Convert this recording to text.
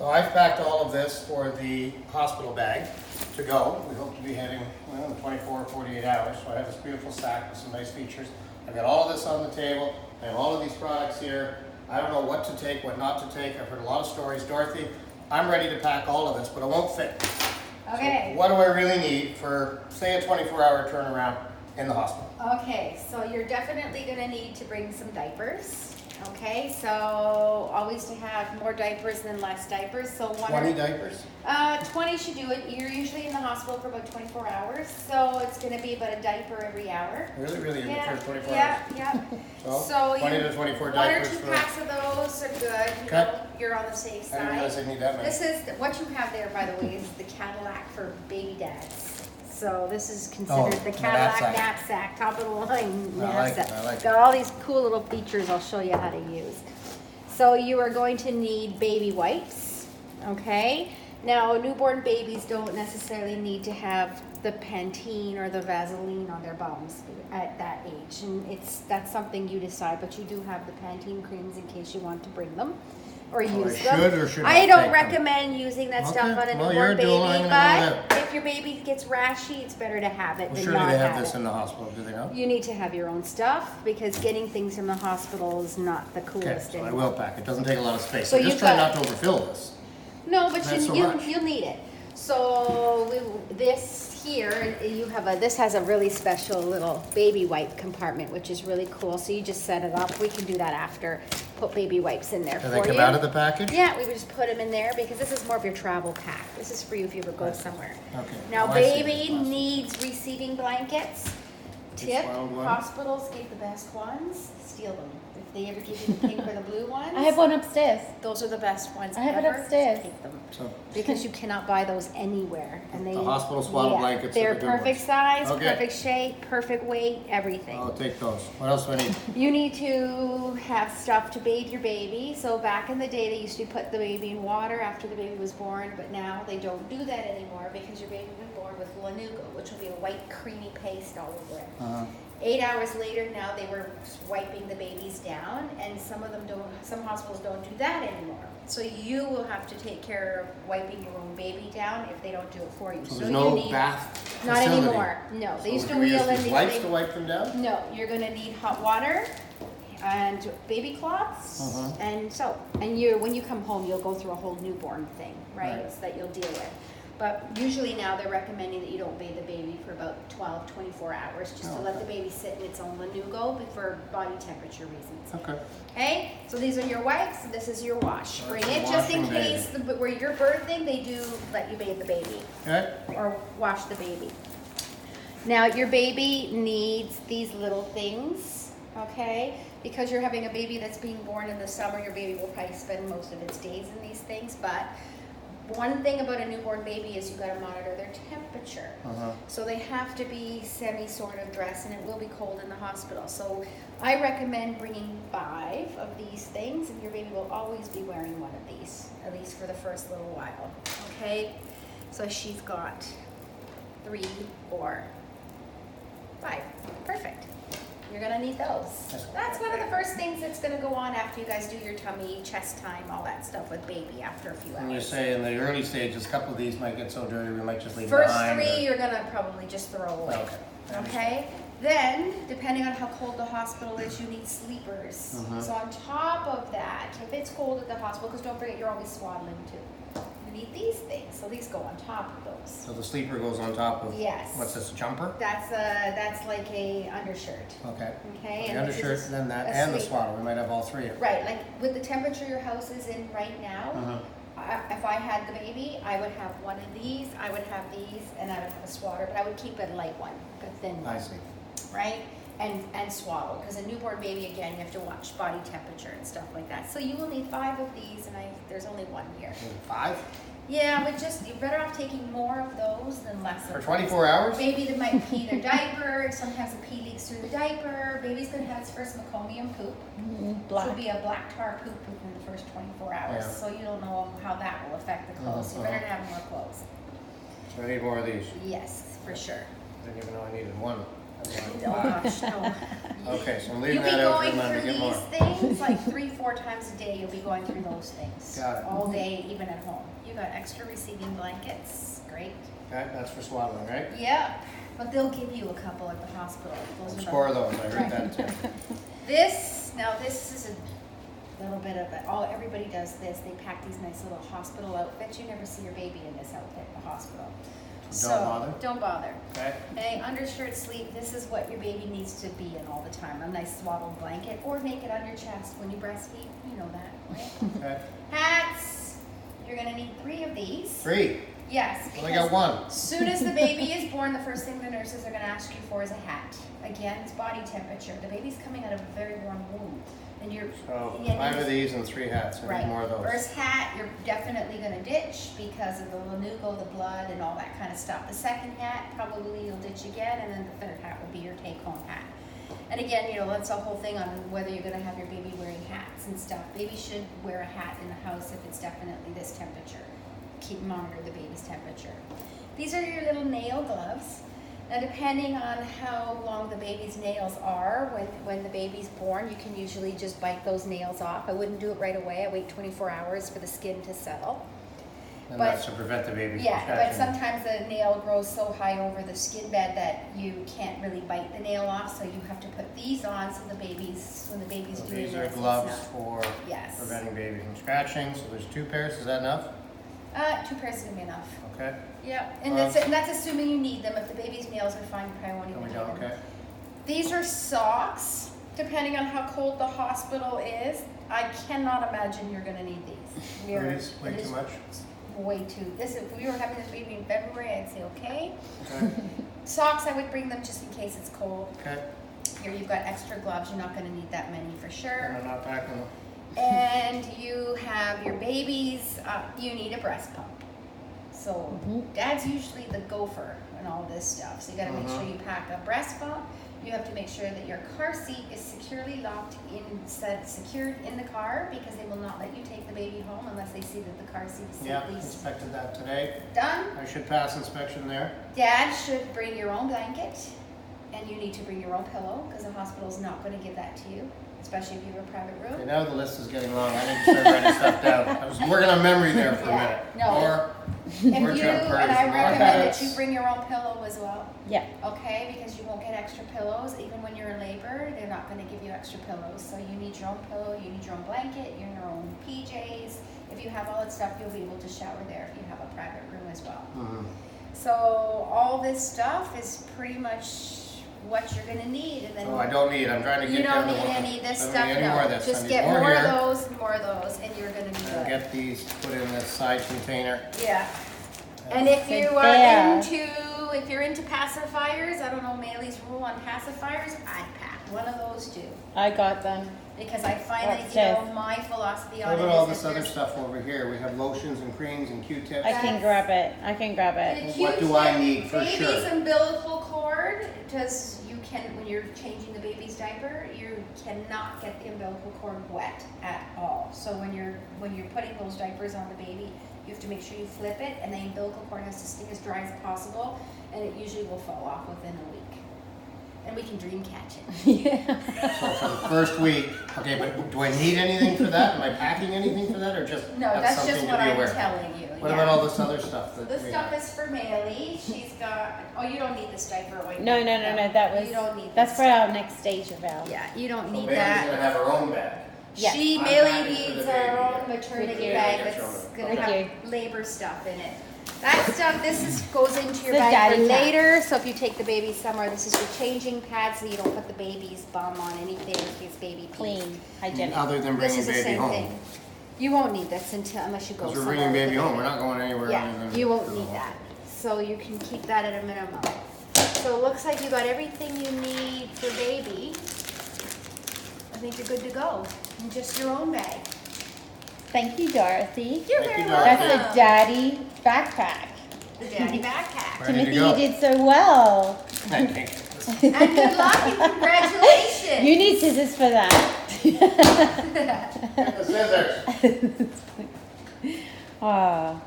So I've packed all of this for the hospital bag to go. We hope to be heading in 24 or 48 hours. So I have this beautiful sack with some nice features. I've got all of this on the table. I have all of these products here. I don't know what to take, what not to take. I've heard a lot of stories. Dorothy, I'm ready to pack all of this, but it won't fit. Okay. So what do I really need for, say, a 24-hour turnaround in the hospital? Okay, so you're definitely gonna need to bring some diapers. Okay, so always to have more diapers than less diapers. So 20 diapers? 20 should do it. You're usually in the hospital for about 24 hours, so it's going to be about a diaper every hour. Really in the first 24 yeah, hours? Yeah. So 20 to 24 diapers. 1 or 2 packs of those are good. You Okay. know, you're on the safe I didn't side. realize I need that many. This is, what you have there, by the way, is the Cadillac for baby dads. So this is considered the Cadillac knapsack, top of the line knapsack. I like it. Got all these cool little features I'll show you how to use. So you are going to need baby wipes, okay? Now, newborn babies don't necessarily need to have the Pantene or the Vaseline on their bums at that age, and that's something you decide, but you do have the Pantene creams in case you want to bring them or use them. Should or should not I don't take recommend using that stuff on a Well, you're newborn a doula, I'm baby, gonna but if your baby gets rashy, it's better to have it Well, than surely not they have have this it. in the hospital, do they not? You need to have your own stuff because getting things from the hospital is not the Okay, coolest so I anymore. will pack. It doesn't take a lot of space. So So just you've try got- not to overfill this. No, but That's so you'll much. need it. So this here, you have this has a really special little baby wipe compartment, which is really cool. So you just set it up. We can do that after. Put baby wipes in there Do for they you. come out of the package? Yeah, we would just put them in there because this is more of your travel pack. This is for you if you ever go somewhere. Okay. Now, Oh, I see. baby Awesome. needs receiving blankets. Tip, wild one. hospitals give the best ones, steal them. If they ever give you the pink or the blue ones, I have one upstairs. those are the best ones I have it ever. upstairs. Take them. So Because you cannot buy those anywhere. And they, The hospital swaddle blankets are They're the good perfect ones. size, Okay. perfect shape, perfect weight, everything. I'll take those. What else do I need? You need to have stuff to bathe your baby. So back in the day, they used to put the baby in water after the baby was born, but now they don't do that anymore because your baby was born with lanugo, which will be a white creamy paste all over it. 8 hours later, now they were wiping the babies down, and some of them don't. Some hospitals don't do that anymore. So you will have to take care of wiping your own baby down if they don't do it for you. So So there's you no need bath not facility. anymore. No, they So used to do we use wheel in these these wipes big- to wipe them down? No, you're gonna need hot water and baby cloths and soap. And when you come home, you'll go through a whole newborn thing, right? Right. So that you'll deal with. But usually now they're recommending that you don't bathe the baby for about 12, 24 hours, just to Oh, let okay. the baby sit in its own lanugo for body temperature reasons. Okay. Okay, so these are your wipes, this is your wash. That's Bring the it just in washing baby. case where you're birthing, they do let you bathe the baby Okay. or wash the baby. Now your baby needs these little things, okay? Because you're having a baby that's being born in the summer, your baby will probably spend most of its days in these things, but one thing about a newborn baby is you gotta monitor their temperature. So they have to be semi sort of dressed, and it will be cold in the hospital. So I recommend bringing 5 of these things, and your baby will always be wearing one of these, at least for the first little while, okay? So she's got 3, 4, 5. Perfect. You're gonna need those. That's one of the first things that's gonna go on after you guys do your tummy, chest time, all that stuff with baby after a few And you hours. say in the early stages, a couple of these might get so dirty, we might just leave First them behind. 3, you're gonna probably just throw away. Okay. I understand. Okay? Then, depending on how cold the hospital is, you need sleepers. So on top of that, if it's cold at the hospital, because don't forget you're always swaddling too, you need these things. So these go on top of those. So the sleeper goes on top of, Yes. what's this, a jumper? That's like a undershirt. Okay. Okay, The and this undershirt, is then that, a and the sleeper. swaddle, we might have all 3 of them. Right, like with the temperature your house is in right now, if I had the baby, I would have one of these, I would have these, and I would have a swatter, but I would keep it a light one, a thin one. I see. Right? And swaddle, because a newborn baby, again, you have to watch body temperature and stuff like that. So you will need 5 of these, and there's only 1 here. 5? Yeah, but you're better off taking more of those than less For of 24 hours? Baby that might pee their diaper, sometimes the pee leaks through the diaper. Baby's gonna have its first meconium poop. Which will be a black tar poop within the first 24 hours. Yeah. So you don't know how that will affect the clothes. So you better have more clothes. So I need more of these. Yes, for sure. I didn't even know I needed one. Oh gosh, no. Okay, so I'm You'll leaving be that out for going them to through get more. these things like 3-4 times a day. You'll be going through those things. Got it. All day, even at home. You got extra receiving blankets. Great. Okay, that's for swaddling, right? Yeah, but they'll give you a couple at the hospital. Those are Score the- those, I heard that too. This is a little bit of it. Everybody does this. They pack these nice little hospital outfits. You never see your baby in this outfit in the hospital. Don't bother? Don't bother. Okay, Okay, undershirt, sleeve, this is what your baby needs to be in all the time. A nice swaddled blanket, or make it on your chest when you breastfeed. You know that, right? okay. Hats. You're gonna need 3 of these. 3, Yes. only got one. As soon as the baby is born, the first thing the nurses are gonna ask you for is a hat. Again, it's body temperature. The baby's coming out of a very warm womb. And you're, So yeah, 5 of these and 3 hats, I right. need more of those. First hat, you're definitely gonna ditch because of the lanugo, the blood, and all that kind of stuff. The second hat, probably you'll ditch again, and then the third hat will be your take-home hat. And again, you know, that's a whole thing on whether you're gonna have your baby wearing hats and stuff. Baby should wear a hat in the house if it's definitely this temperature. Monitor the baby's temperature. These are your little nail gloves. Now, depending on how long the baby's nails are, when the baby's born, you can usually just bite those nails off. I wouldn't do it right away. I wait 24 hours for the skin to settle. And but- that's to prevent the baby from Yeah, but catching. sometimes the nail grows so high over the skin bed that you can't really bite the nail off, so you have to put these on so when the baby's So doing these this, are it's gloves not- for Yes. preventing baby from scratching, so there's 2 pairs, is that enough? 2 pairs is gonna be enough. Okay, Yeah, and that's assuming you need them. If the baby's nails are fine, you probably won't there even we need go, them. okay. These are socks, depending on how cold the hospital is. I cannot imagine you're gonna need these. These, way it too is much? Way too. If we were having this baby in February, I'd say okay. Okay, Socks, I would bring them just in case it's cold. okay. Here you've got extra gloves. You're not gonna need that many for And sure. I'm not packing them. And you have your babies, you need a breast pump. So dad's usually the gopher and all this stuff. So you gotta make sure you pack a breast pump. You have to make sure that your car seat is securely locked secured in the car, because they will not let you take the baby home unless they see that the car seat is Yeah, safely inspected that today. done. I should pass inspection there. Dad should bring your own blanket, and you need to bring your own pillow, because the hospital's not gonna give that to you, especially if you have a private Okay, room. now the list is getting long. I need to start writing stuff down. I was working on memory there for a Yeah, minute. no. Or If you, Or jump and birds, I more recommend that pets. you bring your own pillow as well. Yeah. Okay, because you won't get extra pillows. Even when you're in labor, they're not gonna give you extra pillows. So you need your own pillow, you need your own blanket, your own PJs. If you have all that stuff, you'll be able to shower there if you have a private room as well. So all this stuff is pretty much what you're gonna need, and then Oh, I don't need, I'm trying to you get don't down to need one. any of this I don't stuff, need any more of no. this. I Just need get more more of here. those, and you're gonna be I'll good. get these put in this side container. Yeah. And if So you there. are if you're into pacifiers, I don't know Maylee's rule on pacifiers, I'd pack one of those too. I got them. Because I find That's that, my philosophy on What it about all is this that other there's- stuff over here? We have lotions and creams and Q-tips. I can grab it. I can grab it. The What do I Q-tip, need for baby's sure? umbilical cord, because you can, when you're changing the baby's diaper, you cannot get the umbilical cord wet at all. So when you're putting those diapers on the baby, you have to make sure you flip it, and the umbilical cord has to stay as dry as possible, and it usually will fall off within a week. And we can dream catch it. Yeah. So for the first week, okay, but do I need anything for that? Am I packing anything for that, or just No, that's something just to what be I'm aware? telling you. What yeah. about all this other stuff that This we stuff have? is for Maylee. She's got, oh, you don't need this diaper. Wait, No. That was. You don't need That's this for our next stage of our. Yeah, you don't So need Bailey's that. gonna have her own bag. Yes. She, I'm Maylee packing for the needs baby. her own maternity With you. bag Yeah, that's sure. gonna With have you. labor stuff in it. That stuff, goes into your The bag for daddy pack. later, so if you take the baby somewhere, this is your changing pad, so you don't put the baby's bum on anything in case baby pees. Clean, hygienic. Other than This bringing is the baby same home. thing. You won't need this unless you go Because we're somewhere. bringing with baby the home, we're not going anywhere other Yeah, than. you won't to the need home. that. So you can keep that at a minimum. So it looks like you got everything you need for baby. I think you're good to go. And just your own bag. Thank you, Dorothy. You're Thank very you, welcome. Dorothy. That's a daddy backpack. The daddy backpack. Ready to Timothy, go. you did so well. Thank you. And good luck and congratulations. You need scissors for that. Get the scissors. Ah.